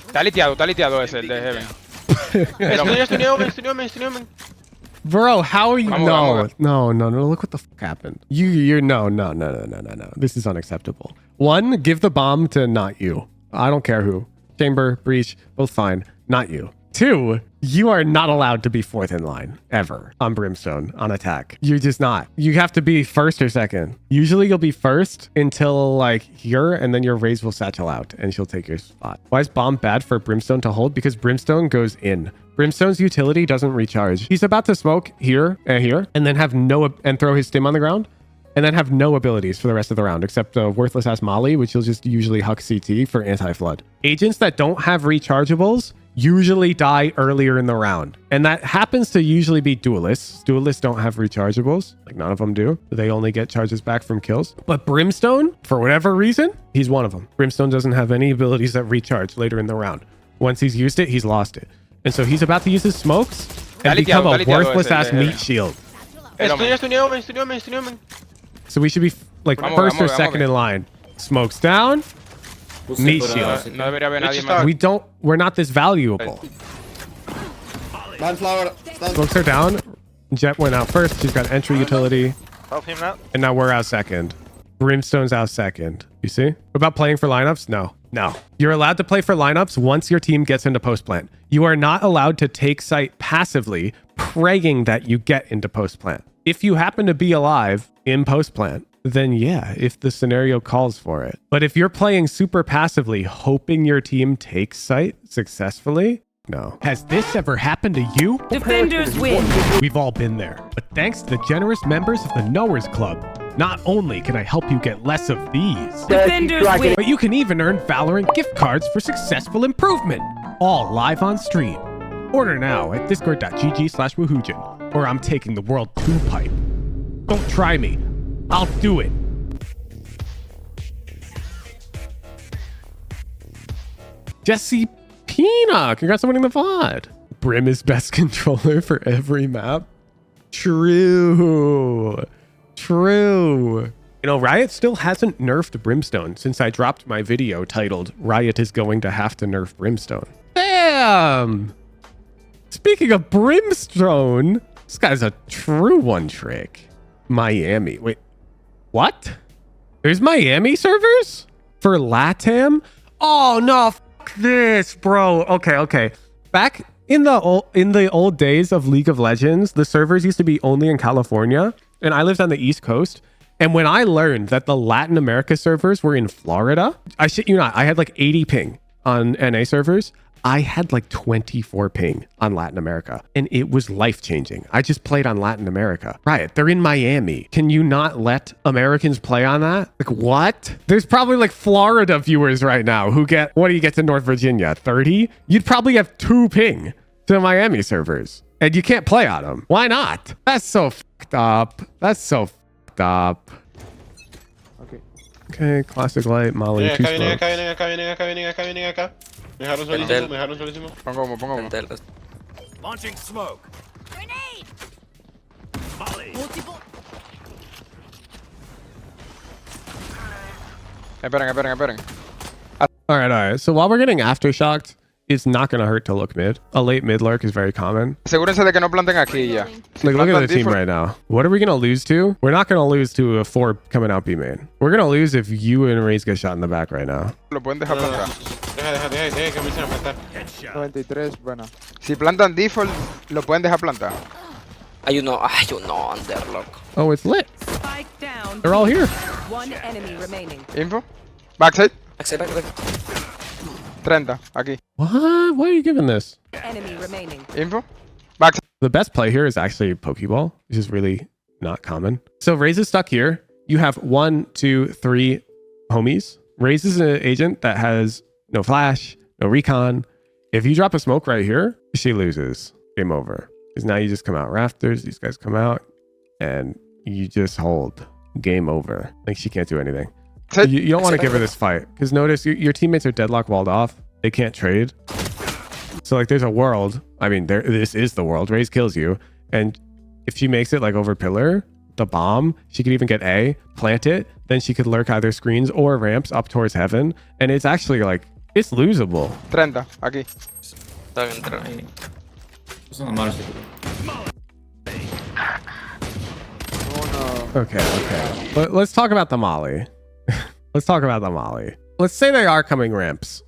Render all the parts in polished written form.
Está liteado ese, el de Heaven. Estoy Omen. Bro, how are you? Vamos, No. Look what the fuck happened. You're no. This is unacceptable. One, give the bomb to not you. I don't care who. Chamber, breach, both fine. Not you. Two, you are not allowed to be fourth in line ever on Brimstone on attack. You're just not. You have to be first or second. Usually you'll be first until like here, and then your Raze will satchel out and she'll take your spot. Why is bomb bad for Brimstone to hold? Because Brimstone goes in. Brimstone's utility doesn't recharge. He's about to smoke here and here, and then have and throw his stim on the ground, and then have no abilities for the rest of the round, except a worthless ass Molly, which you'll just usually huck CT for anti-flood. Agents that don't have rechargeables usually die earlier in the round. And that happens to usually be duelists. Duelists don't have rechargeables. Like none of them do. They only get charges back from kills. But Brimstone, for whatever reason, he's one of them. Brimstone doesn't have any abilities that recharge later in the round. Once he's used it, he's lost it. And so he's about to use his smokes and become a worthless ass meat shield. Estoy Omen. So we should be like first or second in line. Smokes down. Meat shield. No debería haber nadie más. We're not this valuable. Smokes are down. Jet went out first. She's got entry utility. Help him out. And now we're out second. Brimstone's out second. You see? What about playing for lineups? No. You're allowed to play for lineups once your team gets into post plant. You are not allowed to take site passively, praying that you get into post plant. If you happen to be alive in post plant, then yeah, if the scenario calls for it. But if you're playing super passively, hoping your team takes site successfully, no. Has this ever happened to you? Defenders win. We've all been there. But thanks to the generous members of the Knowers Club, not only can I help you get less of these, Defenders win. but you can even earn Valorant gift cards for successful improvement. All live on stream. Order now at discord.gg/woohoojin, or I'm taking the world to pipe. Don't try me. I'll do it. Jesse Pina, congrats on winning the VOD. Brim is best controller for every map. True. You know, Riot still hasn't nerfed Brimstone since I dropped my video titled Riot is going to have to nerf Brimstone. Damn. Speaking of Brimstone, this guy's a true one trick. Miami. Wait, what? There's Miami servers for LATAM? Oh no, fuck this, bro. Okay. Back in the old days of League of Legends, the servers used to be only in California, and I lived on the East Coast. And when I learned that the Latin America servers were in Florida, I shit you not, I had like 80 ping on NA servers. I had like 24 ping on Latin America, and it was life-changing. I just played on Latin America. Riot, they're in Miami. Can you not let Americans play on that? Like, what? There's probably like Florida viewers right now who get, what do you get to North Virginia? 30? You'd probably have 2 ping to Miami servers, and you can't play on them. Why not? That's so fucked up. Okay, classic light, Molly, 2 smokes. Vienen acá. Me dejaron solísimo. Pongo humo. Launching smoke. Grenade. Molly. Multiple. Esperen. All right. So while we're getting aftershocked, it's not going to hurt to look mid. A late mid lurk is very common. Asegúrense de que no planten aquí ya. Like, look at the team right now. What are we going to lose to? We're not going to lose to a 4 coming out B main. We're going to lose if you and Raze get shot in the back right now. Lo pueden dejar plantar. Deja que empiecen a plantar. 93, bueno. Si plantan default, lo pueden dejar plantar. Hay uno underlock. Oh, it's lit. Spike down. They're all here. One enemy remaining. Info. Backside. Back. 30. Aquí. What? Why are you giving this? Enemy remaining. Info. Backside. The best play here is actually Pokeball, which is really not common. So Raze is stuck here. You have 1, 2, 3 homies. Raze is an agent that has no flash, no recon. If you drop a smoke right here, she loses. Game over. Because now you just come out rafters. These guys come out and you just hold. Game over. Like, she can't do anything. You don't want to give her this fight, because notice your teammates are deadlock walled off. They can't trade. So like, there's a world. I mean, this is the world. Raze kills you, and if she makes it like over pillar, the bomb, she could even get A, plant it, then she could lurk either screens or ramps up towards heaven, and it's actually like, It's losable. 30, aquí. Está bien, entra ahí. Uno. Okay. Let's talk about the molly. Let's talk about the molly. Let's say they are coming ramps.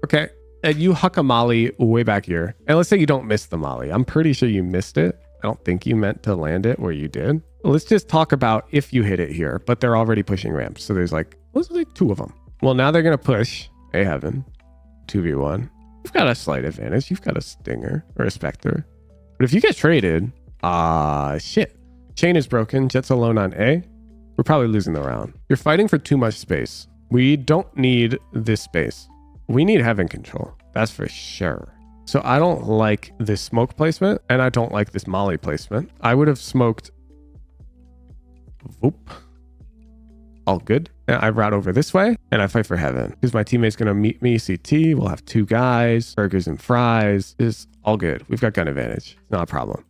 Okay. And you huck a molly way back here. And let's say you don't miss the molly. I'm pretty sure you missed it. I don't think you meant to land it where you did. Let's just talk about if you hit it here, but they're already pushing ramps. So there's like, let's like 2 of them. Well, now they're going to push A heaven 2v1. You've got a slight advantage. You've got a stinger or a specter. But if you get traded, shit. Chain is broken. Jet's alone on A. We're probably losing the round. You're fighting for too much space. We don't need this space. We need heaven control. That's for sure. So I don't like this smoke placement and I don't like this molly placement. I would have smoked. Whoop. All good. And I route over this way and I fight for heaven because my teammate's going to meet me CT. We'll have 2 guys, burgers and fries. It's all good. We've got gun advantage. It's not a problem.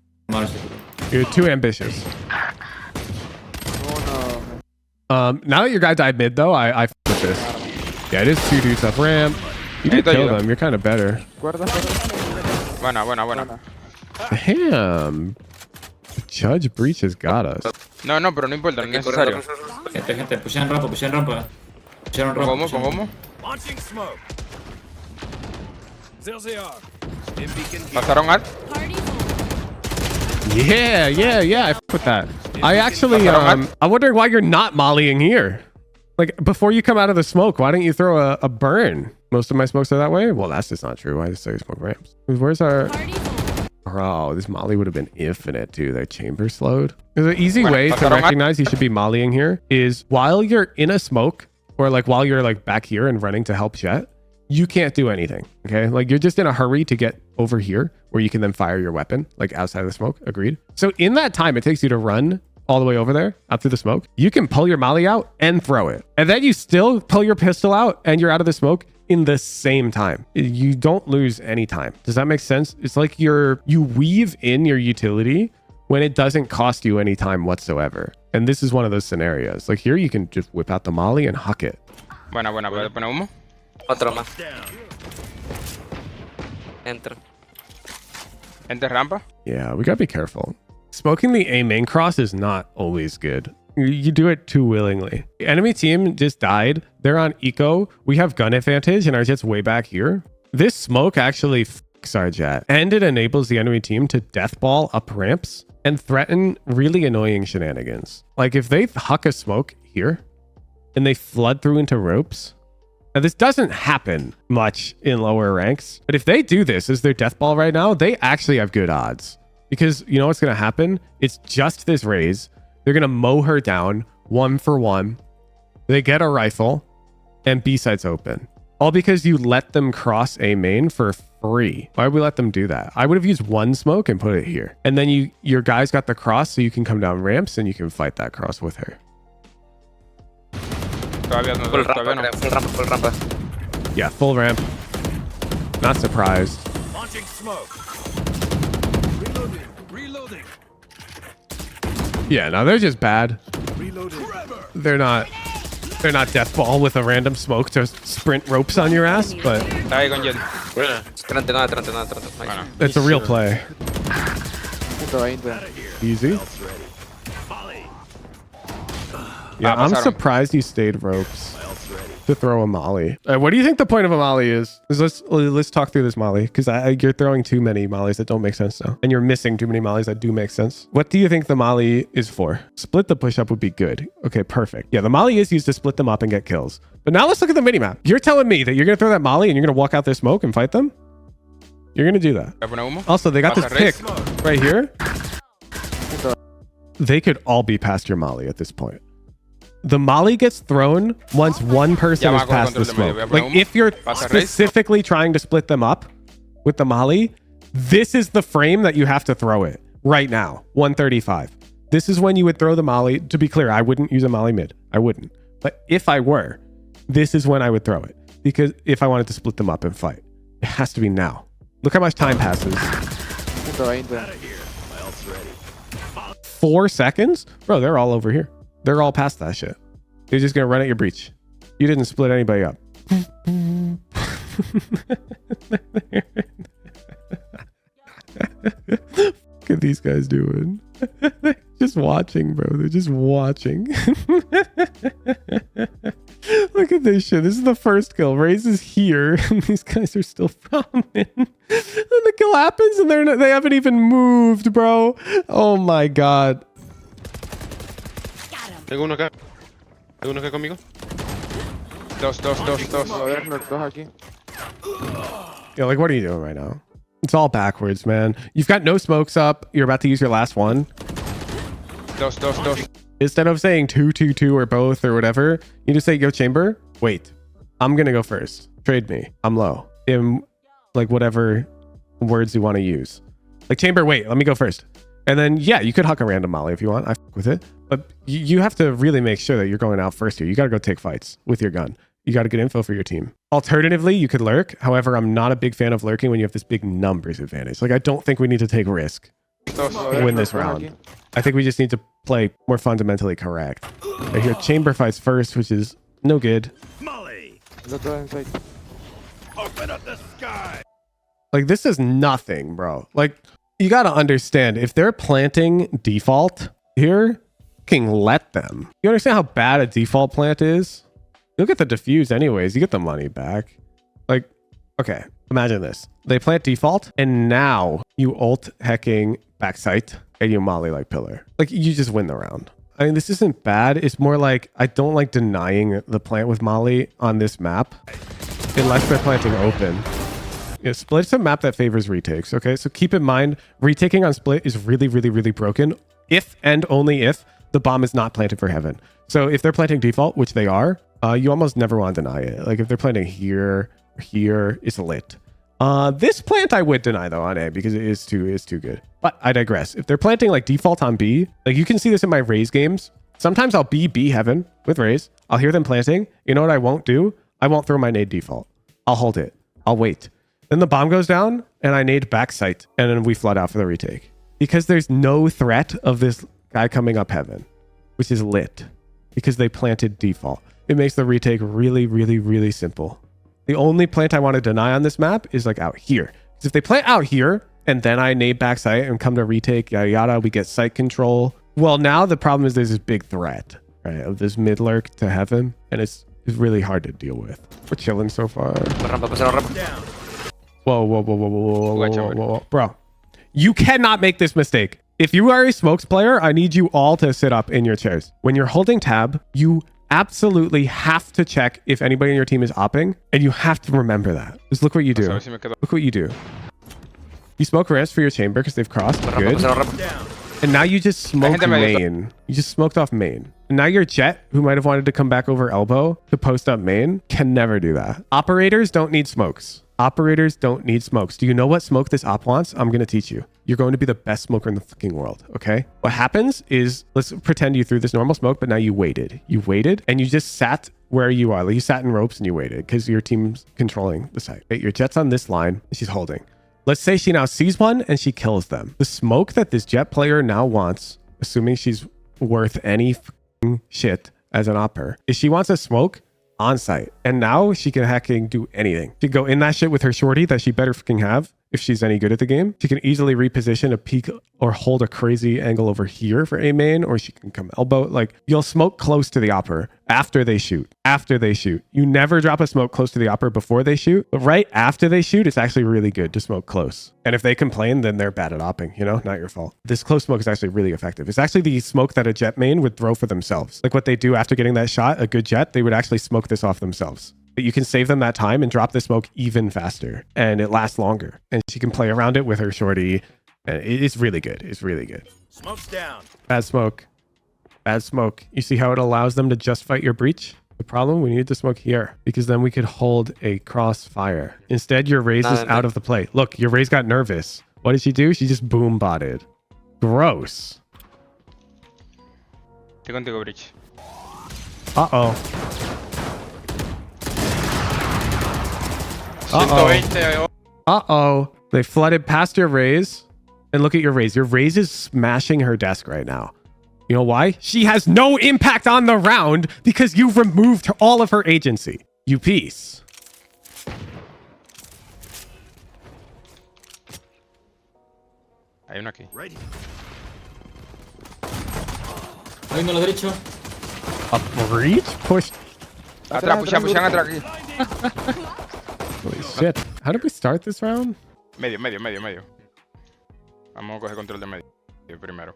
You're too ambitious. Uno. Now that your guy died mid though, I f with this. Yeah, it is 2 dudes up ramp. You did kill them. You're kind of better. Guarda. Buena. Damn. Judge Breach has got us. No, pero no importa, no es necesario. Gente, pushan rampa. Pusharon rampa. Con humo. Launching smoke. There they are. Stim beacon here. Pasaron alt. Yeah. I f with that. I actually, I'm wondering why you're not mollying here. Like, before you come out of the smoke, why don't you throw a burn? Most of my smokes are that way? Well, that's just not true. I just say smoke ramps. Where's our... Bro, this molly would have been infinite, too. Their chamber slowed. There's an easy way to recognize you should be mollying here is while you're in a smoke or like while you're like back here and running to help Jet, you can't do anything, okay? Like you're just in a hurry to get over here where you can then fire your weapon, like outside of the smoke. Agreed. So in that time, it takes you to run all the way over there, out through the smoke. You can pull your molly out and throw it. And then you still pull your pistol out and you're out of the smoke in the same time. You don't lose any time. Does that make sense? It's like you weave in your utility when it doesn't cost you any time whatsoever. And this is one of those scenarios. Like here, you can just whip out the molly and huck it. Buena, ¿puede poner humo? Otro más. Entra. Enter rampa. Yeah, we gotta be careful. Smoking the A main cross is not always good. You do it too willingly. The enemy team just died. They're on eco. We have gun advantage and our jet's way back here. This smoke actually f***s our jet. And it enables the enemy team to deathball up ramps and threaten really annoying shenanigans. Like if they huck a smoke here and they flood through into ropes. Now this doesn't happen much in lower ranks, but if they do this as their deathball right now, they actually have good odds. Because you know what's going to happen? It's just this raise. They're going to mow her down 1 for 1. They get a rifle and B site's open. All because you let them cross A main for free. Why would we let them do that? I would have used 1 smoke and put it here. And then your guys got the cross so you can come down ramps and you can fight that cross with her. Full rampa. Yeah, full ramp. Not surprised. Launching smoke. Reloading. Yeah, no, they're just bad. Reloading. They're not deathball with a random smoke to sprint ropes on your ass, but Está ahí con Jet. Buena. 39. it's a real play. 120. Easy. Yeah, I'm surprised you stayed ropes to throw a molly. What do you think the point of a molly is? Let's talk through this molly because you're throwing too many mollies that don't make sense now, and you're missing too many mollies that do make sense. What do you think the molly is for? Split the push-up would be good. Okay, perfect. Yeah, the molly is used to split them up and get kills. But now let's look at the minimap. You're telling me that you're gonna throw that molly and you're gonna walk out their smoke and fight them? You're gonna do that. Also, they got this pick right here. They could all be past your molly at this point. The molly gets thrown once one person is past the smoke. Like if you're specifically trying to split them up with the molly, this is the frame that you have to throw it right now. 135. This is when you would throw the molly. To be clear, I wouldn't use a molly mid. I wouldn't. But if I were, this is when I would throw it. Because if I wanted to split them up and fight, it has to be now. Look how much time passes. 4 seconds? Bro, they're all over here. They're all past that shit. They're just going to run at your breach. You didn't split anybody up. What are these guys doing? Just watching, bro. They're just watching. Look at this shit. This is the first kill. Raze is here, and these guys are still coming. And the kill happens, and they haven't even moved, bro. Oh my god. Tengo uno acá. Tengo uno acá conmigo. Dos. A ver, los dos aquí. Yeah, like, what are you doing right now? It's all backwards, man. You've got no smokes up. You're about to use your last one. Dos. Instead of saying 2-2-2 or both or whatever, you just say, yo, chamber, wait. I'm going to go first. Trade me. I'm low. Like, whatever words you want to use. Like, chamber, wait, let me go first. And then, yeah, you could huck a random molly if you want. I fuck with it. But you have to really make sure that you're going out first here. You got to go take fights with your gun. You got to get info for your team. Alternatively, you could lurk. However, I'm not a big fan of lurking when you have this big numbers advantage. Like, I don't think we need to take risk to win this round. I think we just need to play more fundamentally correct. I hear chamber fights first, which is no good. Los dos inside. Like, this is nothing, bro. Like, you got to understand, if they're planting default here, fucking let them. You understand how bad a default plant is? You'll get the defuse anyways. You get the money back. Like, okay, imagine this. They plant default, and now you ult hacking backside, and you molly like pillar. Like, you just win the round. I mean, this isn't bad. It's more like, I don't like denying the plant with molly on this map, unless they're planting open. Yeah, Split's a map that favors retakes, okay? So keep in mind, retaking on Split is really, really, really broken if and only if the bomb is not planted for heaven. So if they're planting default, which they are, you almost never want to deny it. Like, if they're planting here, it's lit. This plant I would deny though on A, because it is too good. But I digress. If they're planting like default on B, like, you can see this in my Raze games. Sometimes I'll B heaven with Raze. I'll hear them planting. You know what I won't do? I won't throw my nade default. I'll hold it. I'll wait. Then the bomb goes down and I nade back sight, and then we flood out for the retake. Because there's no threat of this guy coming up heaven, which is lit, because they planted default. It makes the retake really, really, really simple. The only plant I want to deny on this map is like out here. Because if they plant out here and then I nade back sight and come to retake, yada yada, we get sight control. Well, now the problem is there's this big threat, right, of this mid lurk to heaven, and it's really hard to deal with. We're chilling so far. Whoa. Bro, you cannot make this mistake. If you are a smokes player, I need you all to sit up in your chairs. When you're holding tab, you absolutely have to check if anybody in your team is opping, and you have to remember that. Just look what you do. Look what you do. You smoke rest for your chamber because they've crossed. Good. And now you just smoked main. You just smoked off main. And now your jet, who might have wanted to come back over elbow to post up main, can never do that. Operators don't need smokes. Operators don't need smokes. Do you know what smoke this op wants? I'm going to teach you. You're going to be the best smoker in the fucking world, okay? What happens is, let's pretend you threw this normal smoke, but now you waited. You waited, and you just sat where you are. Like, you sat in ropes and you waited because your team's controlling the site. Okay? Your jet's on this line, and she's holding. Let's say she now sees one and she kills them. The smoke that this jet player now wants, assuming she's worth any fucking shit as an opper, is she wants a smoke on site, and now she can hacking do anything. She can go in that shit with her shorty that she better fucking have if she's any good at the game. She can easily reposition a peek or hold a crazy angle over here for a main, or she can come elbow. Like, you'll smoke close to the opper after they shoot. After they shoot, you never drop a smoke close to the opper before they shoot, but right after they shoot, it's actually really good to smoke close. And if they complain, then they're bad at opping, you know, not your fault. This close smoke is actually really effective. It's actually the smoke that a jet main would throw for themselves. Like what they do after getting that shot, a good jet, they would actually smoke this off themselves. But you can save them that time and drop the smoke even faster, and it lasts longer. And she can play around it with her shorty. And it's really good. It's really good. Smoke's down. Bad smoke. Bad smoke. You see how it allows them to just fight your breach? The problem, we need to smoke here, because then we could hold a crossfire. Instead, your Raze is out of the play. Look, your Raze got nervous. What did she do? She just boom botted. Gross. Estoy contigo, Bridge. Uh-oh. 120. Uh-oh. They flooded past your Raze. And look at your Raze. Your Raze is smashing her desk right now. You know why? She has no impact on the round because you removed all of her agency. You piece. Hay uno aquí. Hay uno a la derecha. A breach? Push. Atrás, pushan atrás aquí. Holy shit. How did we start this round? Medio. Vamos a coger control de medio primero.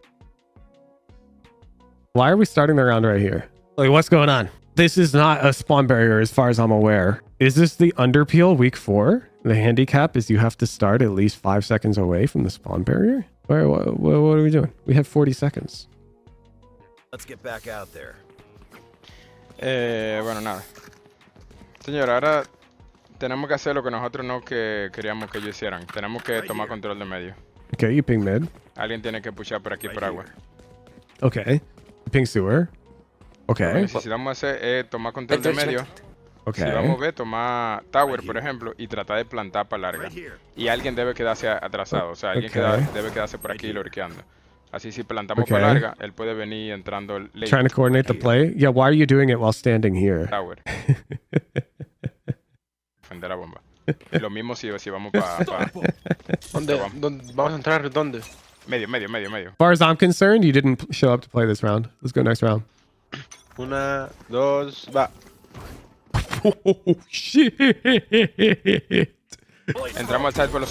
Why are we starting the round right here? Like, what's going on? This is not a spawn barrier as far as I'm aware. Is this the underpeel week 4? The handicap is you have to start at least 5 seconds away from the spawn barrier? What are we doing? We have 40 seconds. Let's get back out there. Bueno, nada. Señor, ahora tenemos que hacer lo que nosotros no queríamos que ellos hicieran. Tenemos que tomar control de medio. Okay, you ping mid. Alguien tiene que pushar por aquí por agua. Okay. Ping sewer. Lo que Okay. necesitamos hacer es tomar control de medio. Okay. Si vamos a ver, tomar tower, por ejemplo, y tratar de plantar para larga. Y alguien debe quedarse atrasado. O sea, alguien debe quedarse por aquí lurkeando. Así si plantamos para larga, él puede venir entrando late. Trying to coordinate the play? Yeah, why are you doing it while standing here? Tower. Defender la bomba. Lo mismo si vamos para... ¿Dónde? ¿Vamos a entrar? ¿Dónde? Medio. As far as I'm concerned, you didn't show up to play this round. Let's go next round. 1, 2, va. Oh, shit. Entramos al side por lo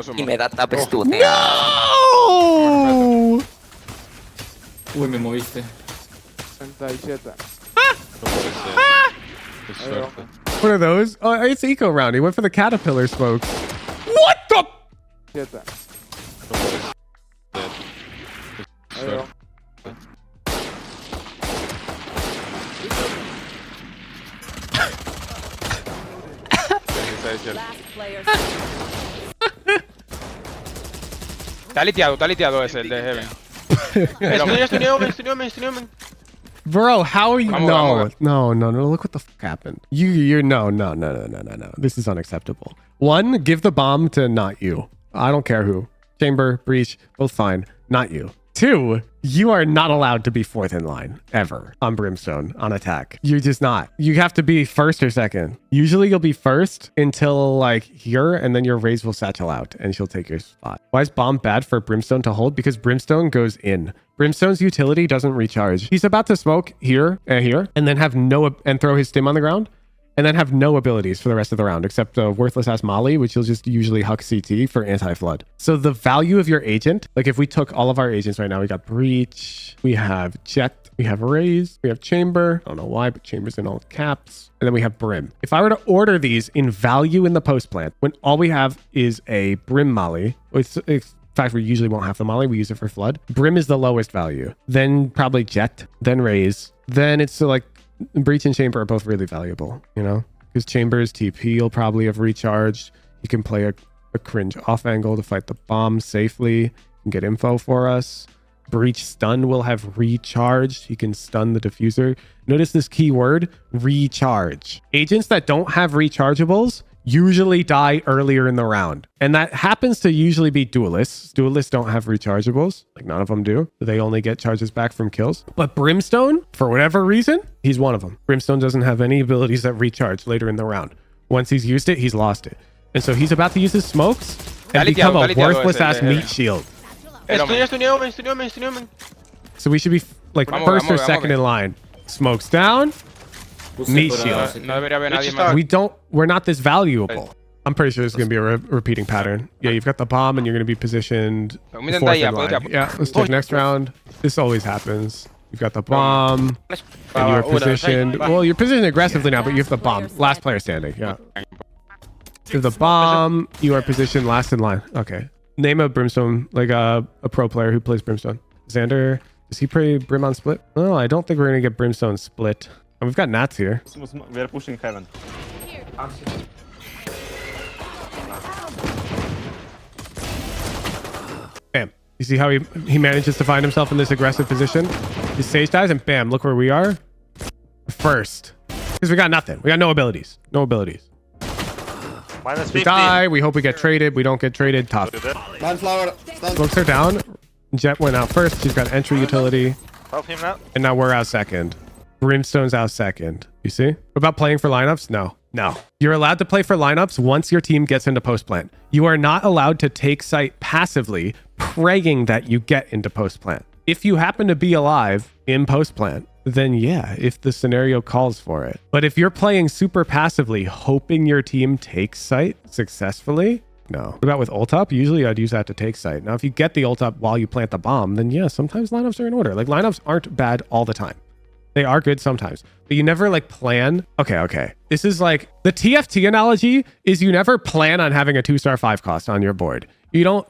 sumo, Y me da tap stun. No! Uy, me moviste. 67. Qué suerte. What are those? Oh, it's eco round. He went for the caterpillar smokes. What the? 7. Qué suerte. Last player. Está liteado ese, el de Heaven. Estuneame. Bro, how are you? Vamos. No. Look what the fuck happened. You're no. This is unacceptable. 1, give the bomb to not you. I don't care who. Chamber, breach, both fine. Not you. 2, you are not allowed to be 4th in line ever on Brimstone on attack. You're just not. You have to be 1st or 2nd. Usually you'll be 1st until like here, and then your Raze will satchel out and she'll take your spot. Why is bomb bad for Brimstone to hold? Because Brimstone goes in. Brimstone's utility doesn't recharge. He's about to smoke here and here, and then and throw his stim on the ground, and then have no abilities for the rest of the round, except a worthless ass molly, which you'll just usually huck CT for anti-flood. So the value of your agent, like if we took all of our agents right now, we got breach, we have jet, we have raise, we have chamber. I don't know why, but chamber's in all caps. And then we have brim. If I were to order these in value in the post plant, when all we have is a brim molly, in fact, we usually won't have the molly. We use it for flood. Brim is the lowest value. Then probably jet, then raise. Then it's like breach and chamber are both really valuable, you know, because chamber's TP will probably have recharged. You can play a cringe off angle to fight the bomb safely and get info for us. Breach stun will have recharged. He can stun the diffuser. Notice this keyword, recharge. Agents that don't have rechargeables usually die earlier in the round. And that happens to usually be duelists. Duelists don't have rechargeables. Like none of them do. They only get charges back from kills. But Brimstone, for whatever reason, he's one of them. Brimstone doesn't have any abilities that recharge later in the round. Once he's used it, he's lost it. And so he's about to use his smokes and become a worthless ass meat shield. Estuneame. So we should be like first or second in line. Smokes down. Meat shield. No debería haber nadie más. We're not this valuable. I'm pretty sure this is going to be a repeating pattern. Yeah, you've got the bomb and you're going to be positioned fourth in line. Yeah, let's take next round. This always happens. You've got the bomb and you're positioned. Well, you're positioned aggressively now, but you have the bomb. Last player standing. Yeah. You have the bomb. You are positioned last in line. Okay. Name a Brimstone, like a pro player who plays Brimstone. Xander, does he play Brim on split? No, I don't think we're going to get Brimstone split. And we've got Nats here. We are pushing heaven. Bam. You see how he manages to find himself in this aggressive position? His sage dies and bam, look where we are. First. Because we got nothing. We got no abilities. No abilities. We die. We hope we get traded. We don't get traded. Tough. Smokes are down. Jet went out first. She's got entry utility. Help him now. And now we're out second. Brimstone's out second. You see? What about playing for lineups? No. No. You're allowed to play for lineups once your team gets into post plant. You are not allowed to take site passively, praying that you get into post plant. If you happen to be alive in post plant, then yeah, if the scenario calls for it. But if you're playing super passively, hoping your team takes site successfully, no. What about with ult up? Usually I'd use that to take site. Now, if you get the ult up while you plant the bomb, then yeah, sometimes lineups are in order. Like lineups aren't bad all the time. They are good sometimes, but you never like plan. Okay. This is like the TFT analogy is you never plan on having a 2-star 5 cost on your board. You don't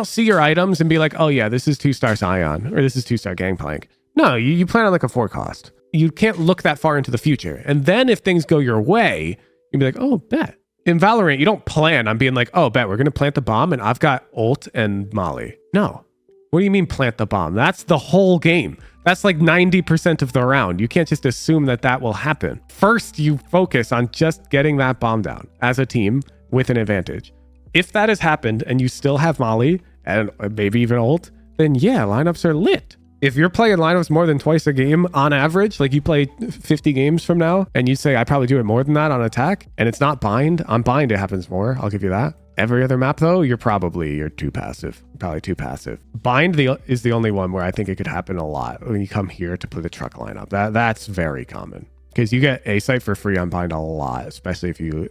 see your items and be like, oh yeah, this is 2-star Scion or this is 2-star Gangplank. No, you plan on like a 4 cost. You can't look that far into the future. And then if things go your way, you'd be like, oh, bet. In Valorant, you don't plan on being like, oh, bet we're going to plant the bomb and I've got ult and Molly. No. What do you mean plant the bomb? That's the whole game. That's like 90% of the round. You can't just assume that that will happen. First, you focus on just getting that bomb down as a team with an advantage. If that has happened and you still have Molly and maybe even ult, then yeah, lineups are lit. If you're playing lineups more than twice a game on average, like you play 50 games from now and you say, I probably do it more than that on attack and it's not bind. On bind, it happens more. I'll give you that. Every other map though, you're too passive. Probably too passive. Bind is the only one where I think it could happen a lot when you come here to play the truck lineup. That's very common because you get a site for free on bind a lot, especially if you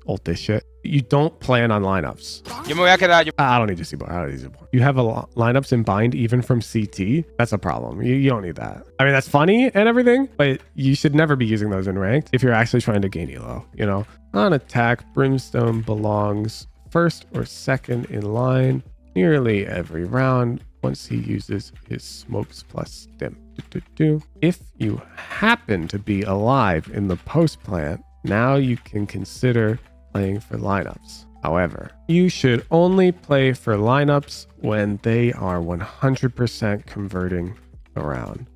ult this shit. You don't plan on lineups. I don't need to see more. You have lineups in bind even from CT. That's a problem. You don't need that. I mean, that's funny and everything, but you should never be using those in ranked if you're actually trying to gain elo, you know? On attack, Brimstone belongs first or second in line nearly every round once he uses his smokes plus stim. If you happen to be alive in the post plant, now you can consider playing for lineups. However, you should only play for lineups when they are 100% converting around.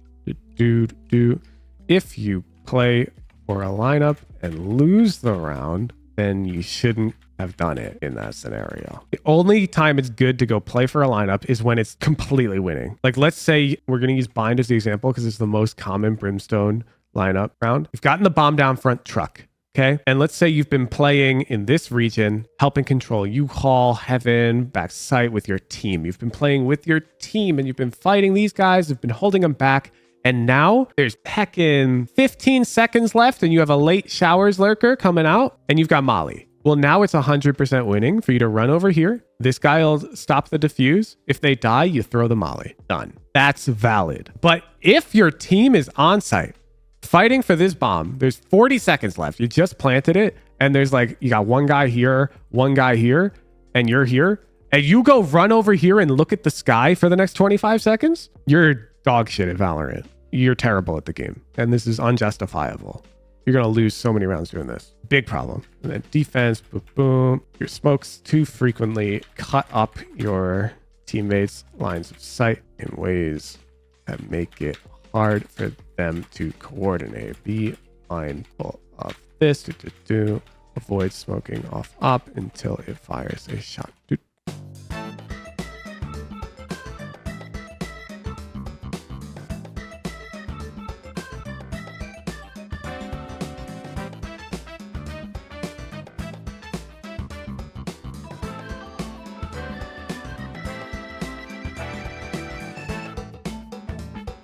If you play for a lineup and lose the round, then you shouldn't have done it in that scenario. The only time it's good to go play for a lineup is when it's completely winning. Like let's say we're going to use bind as the example because it's the most common Brimstone lineup round. You've gotten the bomb down front truck. Okay. And let's say you've been playing in this region, helping control U-Haul, Heaven, back site with your team. You've been playing with your team and you've been fighting these guys, have been holding them back. And now there's heckin' 15 seconds left and you have a late showers lurker coming out and you've got Molly. Well, now it's 100% winning for you to run over here. This guy will stop the defuse. If they die, you throw the Molly. Done. That's valid. But if your team is on site, fighting for this bomb, there's 40 seconds left. You just planted it and there's like, you got one guy here, and you're here. And you go run over here and look at the sky for the next 25 seconds. You're dog shit at Valorant. You're terrible at the game. And this is unjustifiable. You're going to lose so many rounds doing this. Big problem. And then defense, boom, boom. Your smokes too frequently cut up your teammates' lines of sight in ways that make it hard for them to coordinate. Be mindful of this. Avoid smoking off up until it fires a shot.